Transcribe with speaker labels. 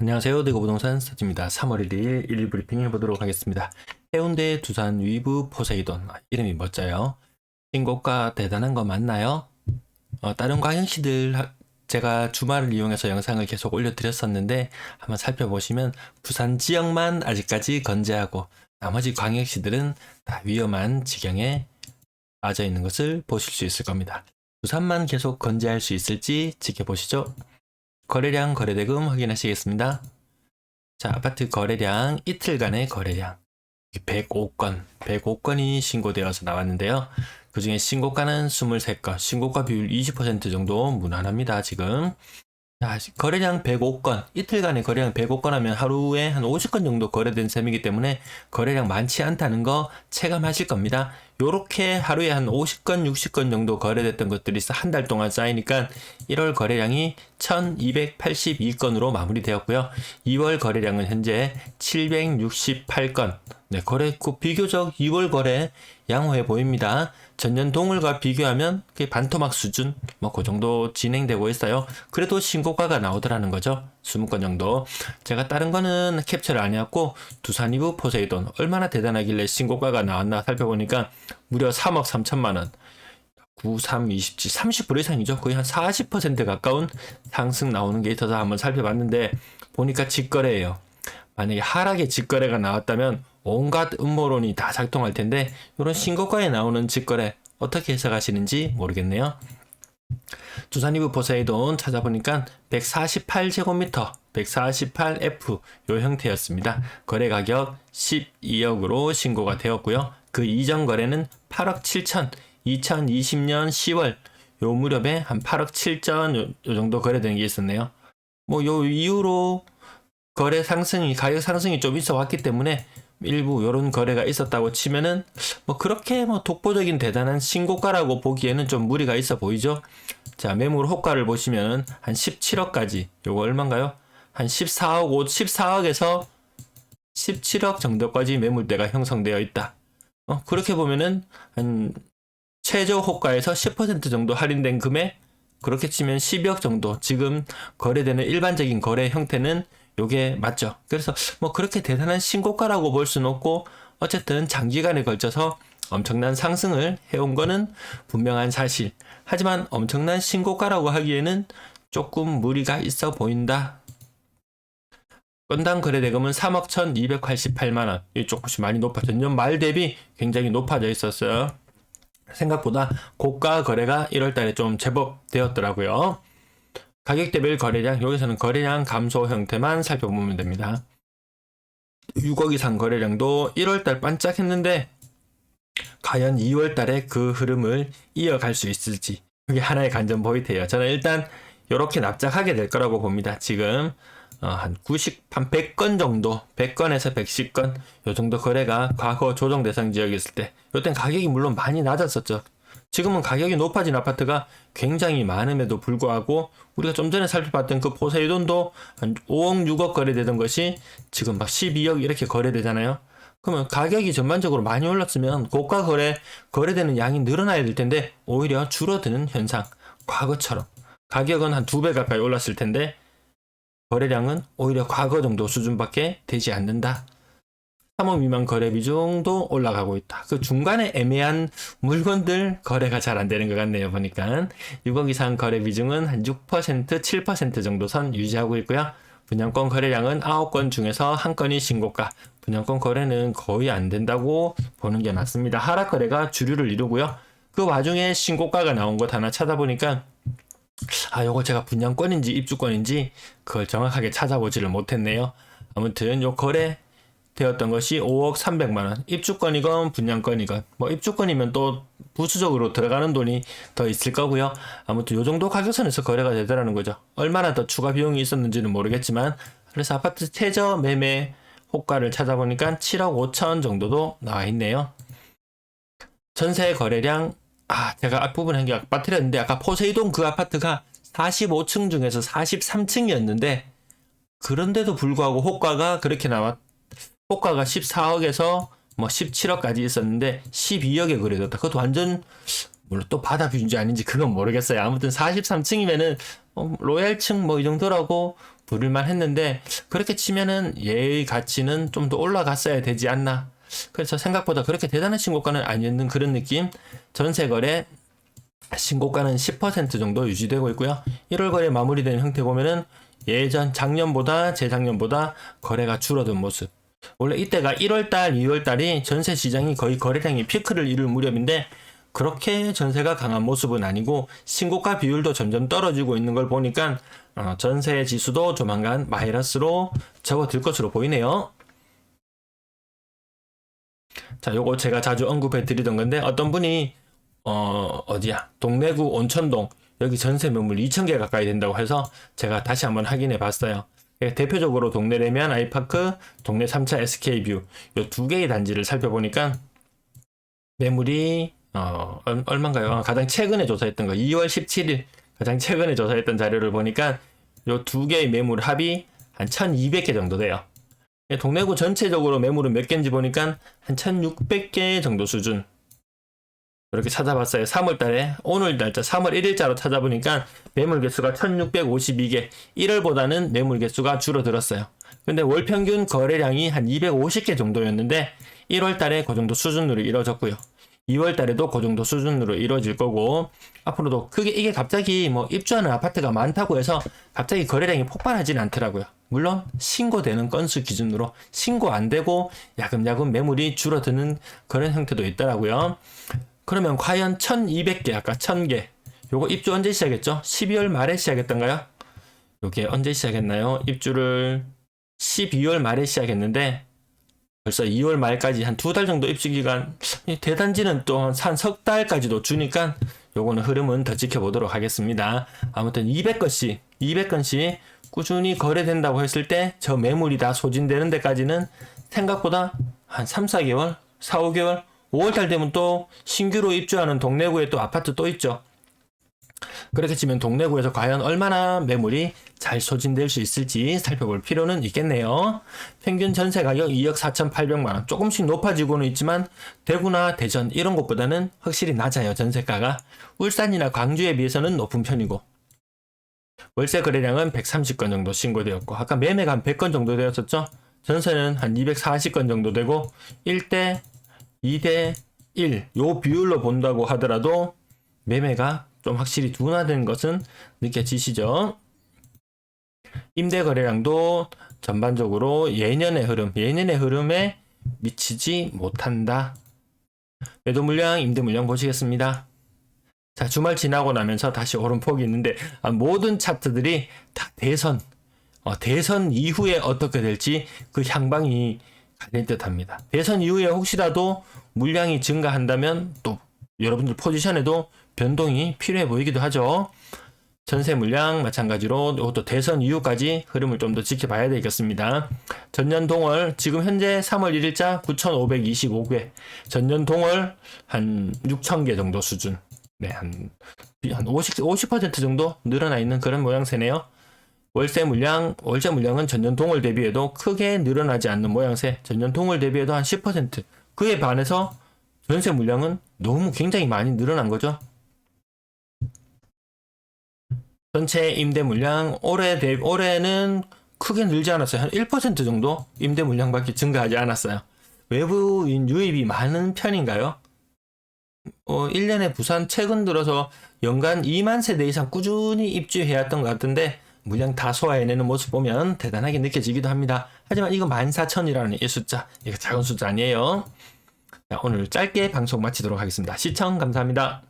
Speaker 1: 안녕하세요. 대구부동산 서지입니다. 3월 1일 1일 브리핑 해보도록 하겠습니다. 해운대 두산 위브 포세이돈. 이름이 멋져요. 신고가 대단한 거 맞나요? 다른 광역시들 제가 주말을 이용해서 영상을 계속 올려드렸었는데 한번 살펴보시면 부산 지역만 아직까지 건재하고 나머지 광역시들은 다 위험한 지경에 빠져 있는 것을 보실 수 있을 겁니다. 부산만 계속 건재할 수 있을지 지켜보시죠. 거래량, 거래대금 확인하시겠습니다. 자, 아파트 거래량, 이틀간의 거래량 105건이 신고되어서 나왔는데요. 그 중에 신고가는 23건, 신고가 비율 20% 정도 무난합니다, 지금. 자, 거래량 105건, 이틀간의 거래량 105건 하면 하루에 한 50건 정도 거래된 셈이기 때문에 거래량 많지 않다는 거 체감하실 겁니다. 요렇게 하루에 한 50건, 60건 정도 거래됐던 것들이 한 달 동안 쌓이니까 1월 거래량이 1282건으로 마무리되었고요. 2월 거래량은 현재 768건. 네, 비교적 2월 거래 양호해 보입니다. 전년 동월과 비교하면 그게 반토막 수준, 그 정도 진행되고 있어요. 그래도 신고가가 나오더라는 거죠. 20건 정도. 제가 다른 거는 캡처를 안 해왔고, 두산 위브 포세이돈 얼마나 대단하길래 신고가가 나왔나 살펴보니까 무려 3억 3천만 원. 9327, 30% 이상이죠. 거의 한 40% 가까운 상승 나오는 게 있어서 한번 살펴봤는데, 보니까 직거래예요. 만약에 하락의 직거래가 나왔다면 온갖 음모론이 다 작동할 텐데 이런 신고가에 나오는 직거래 어떻게 해석하시는지 모르겠네요. 두산 위브 포세이돈 찾아보니까 148제곱미터 148F 요 형태였습니다. 거래 가격 12억으로 신고가 되었고요. 그 이전 거래는 8억 7천 2020년 10월 요 무렵에 한 8억 7천 요 정도 거래되는 게 있었네요. 요 이후로 가격 상승이 좀 있어 왔기 때문에 일부 요런 거래가 있었다고 치면은 그렇게 독보적인 대단한 신고가라고 보기에는 좀 무리가 있어 보이죠. 자, 매물 호가를 보시면은 한 17억까지, 요거 얼마인가요? 한 14억에서 17억 정도까지 매물대가 형성되어 있다. 그렇게 보면은 한 최저 호가에서 10% 정도 할인된 금액, 그렇게 치면 12억 정도 지금 거래되는 일반적인 거래 형태는 요게 맞죠. 그래서 그렇게 대단한 신고가라고 볼 수는 없고 어쨌든 장기간에 걸쳐서 엄청난 상승을 해온 거는 분명한 사실. 하지만 엄청난 신고가라고 하기에는 조금 무리가 있어 보인다. 건당 거래대금은 3억 1288만 원. 이 조금씩 많이 높아졌죠. 전년 말 대비 굉장히 높아져 있었어요. 생각보다 고가 거래가 1월달에 좀 제법 되었더라고요. 가격대별 거래량, 여기서는 거래량 감소 형태만 살펴보면 됩니다. 6억 이상 거래량도 1월달 반짝했는데 과연 2월달에 그 흐름을 이어갈 수 있을지, 그게 하나의 관전 포인트예요. 저는 일단 이렇게 납작하게 될 거라고 봅니다. 지금 한 100건 정도, 100건에서 110건 요 정도 거래가 과거 조정 대상 지역이었을 때, 요땐 가격이 물론 많이 낮았었죠. 지금은 가격이 높아진 아파트가 굉장히 많음에도 불구하고 우리가 좀 전에 살펴봤던 그 포세이돈도 한 5억 6억 거래되던 것이 지금 막 12억 이렇게 거래되잖아요. 그러면 가격이 전반적으로 많이 올랐으면 고가 거래되는 양이 늘어나야 될 텐데 오히려 줄어드는 현상. 과거처럼 가격은 한 2배 가까이 올랐을 텐데 거래량은 오히려 과거 정도 수준밖에 되지 않는다. 3억 미만 거래 비중도 올라가고 있다. 그 중간에 애매한 물건들 거래가 잘 안 되는 것 같네요. 보니까 6억 이상 거래 비중은 한 6%, 7% 정도 선 유지하고 있고요. 분양권 거래량은 9건 중에서 1건이 신고가. 분양권 거래는 거의 안 된다고 보는 게 맞습니다. 하락 거래가 주류를 이루고요. 그 와중에 신고가가 나온 것 하나 찾아보니까 요거 제가 분양권인지 입주권인지 그걸 정확하게 찾아보지를 못했네요. 아무튼 요 거래 되었던 것이 5억 300만원. 입주권이건 분양권이건, 입주권이면 또 부수적으로 들어가는 돈이 더 있을 거고요. 아무튼 요 정도 가격선에서 거래가 되더라는 거죠. 얼마나 더 추가 비용이 있었는지는 모르겠지만, 그래서 아파트 최저 매매 호가를 찾아보니까 7억 5천 정도도 나와 있네요. 전세 거래량, 제가 앞부분에 한개 빠뜨렸는데, 아까 포세이돈 그 아파트가 45층 중에서 43층이었는데, 그런데도 불구하고 호가가 그렇게 호가가 14억에서 17억까지 있었는데 12억에 거래됐다. 그것도 완전 물론 또 바다 뷰인지 아닌지 그건 모르겠어요. 아무튼 43층이면은 로얄층 뭐 이 정도라고 부를만 했는데 그렇게 치면은 얘의 가치는 좀 더 올라갔어야 되지 않나. 그래서 생각보다 그렇게 대단한 신고가는 아니었는 그런 느낌. 전세 거래 신고가는 10% 정도 유지되고 있고요. 1월 거래 마무리된 형태 보면은 작년보다 재작년보다 거래가 줄어든 모습. 원래 이때가 1월달, 2월달이 전세 시장이 거의 거래량이 피크를 이룰 무렵인데 그렇게 전세가 강한 모습은 아니고 신고가 비율도 점점 떨어지고 있는 걸 보니까 전세 지수도 조만간 마이너스로 접어들 것으로 보이네요. 자, 요거 제가 자주 언급해 드리던 건데 어떤 분이 동래구 온천동 여기 전세 매물 2,000개 가까이 된다고 해서 제가 다시 한번 확인해 봤어요. 대표적으로 동래 레미안 아이파크, 동래 3차 SK뷰 요 두 개의 단지를 살펴보니까 매물이 얼마인가요? 가장 최근에 조사했던 거 2월 17일 가장 최근에 조사했던 자료를 보니까 요 두 개의 매물 합이 한 1,200개 정도 돼요. 동래구 전체적으로 매물은 몇 개인지 보니까 한 1,600개 정도 수준. 이렇게 찾아봤어요. 3월달에 오늘 날짜 3월 1일자로 찾아보니까 매물 개수가 1,652개. 1월보다는 매물 개수가 줄어들었어요. 근데 월 평균 거래량이 한 250개 정도였는데 1월달에 그 정도 수준으로 이루어졌고요. 2월달에도 그 정도 수준으로 이루어질 거고 앞으로도 이게 갑자기 뭐 입주하는 아파트가 많다고 해서 갑자기 거래량이 폭발하지는 않더라고요. 물론 신고되는 건수 기준으로 신고 안 되고 야금야금 매물이 줄어드는 그런 형태도 있더라고요. 그러면 과연 1,200개 아까 1,000개 요거 입주 언제 시작했죠? 12월 말에 시작했던가요? 요게 언제 시작했나요? 입주를 12월 말에 시작했는데 벌써 2월 말까지 한 2달 정도 입주 기간, 대단지는 또 한 석 달까지도 주니까 요거는 흐름은 더 지켜보도록 하겠습니다. 아무튼 200건씩 꾸준히 거래된다고 했을 때 저 매물이 다 소진되는 데까지는 생각보다 한 3, 4개월, 4, 5개월, 5월달 되면 또 신규로 입주하는 동래구에 또 아파트 또 있죠. 그렇게 치면 동래구에서 과연 얼마나 매물이 잘 소진될 수 있을지 살펴볼 필요는 있겠네요. 평균 전세 가격 2억 4,800만원. 조금씩 높아지고는 있지만 대구나 대전 이런 곳보다는 확실히 낮아요. 전세가가. 울산이나 광주에 비해서는 높은 편이고 월세 거래량은 130건 정도 신고되었고 아까 매매가 한 100건 정도 되었었죠. 전세는 한 240건 정도 되고 1대 2대 1 요 비율로 본다고 하더라도 매매가 좀 확실히 둔화된 것은 느껴지시죠? 임대 거래량도 전반적으로 예년의 흐름에 미치지 못한다. 매도 물량, 임대 물량 보시겠습니다. 자, 주말 지나고 나면서 다시 오름폭이 있는데 모든 차트들이 다 대선 이후에 어떻게 될지 그 향방이 가릴 듯합니다. 대선 이후에 혹시라도 물량이 증가한다면 또 여러분들 포지션에도 변동이 필요해 보이기도 하죠. 전세 물량 마찬가지로 이것도 대선 이후까지 흐름을 좀 더 지켜봐야 되겠습니다. 전년 동월 지금 현재 3월 1일자 9,525개, 전년 동월 한 6,000개 정도 수준. 네, 한 50% 정도 늘어나 있는 그런 모양새네요. 월세 물량은 전년 동월 대비해도 크게 늘어나지 않는 모양새. 전년 동월 대비해도 한 10%. 그에 반해서 전세 물량은 너무 굉장히 많이 늘어난 거죠. 전체 임대 물량 올해는 크게 늘지 않았어요. 한 1% 정도 임대 물량밖에 증가하지 않았어요. 외부인 유입이 많은 편인가요? 1년에 부산 최근 들어서 연간 2만 세대 이상 꾸준히 입주해왔던 것 같은데 물량 다 소화해내는 모습 보면 대단하게 느껴지기도 합니다. 하지만 이거 14,000이라는 이 숫자, 이거 작은 숫자 아니에요. 자, 오늘 짧게 방송 마치도록 하겠습니다. 시청 감사합니다.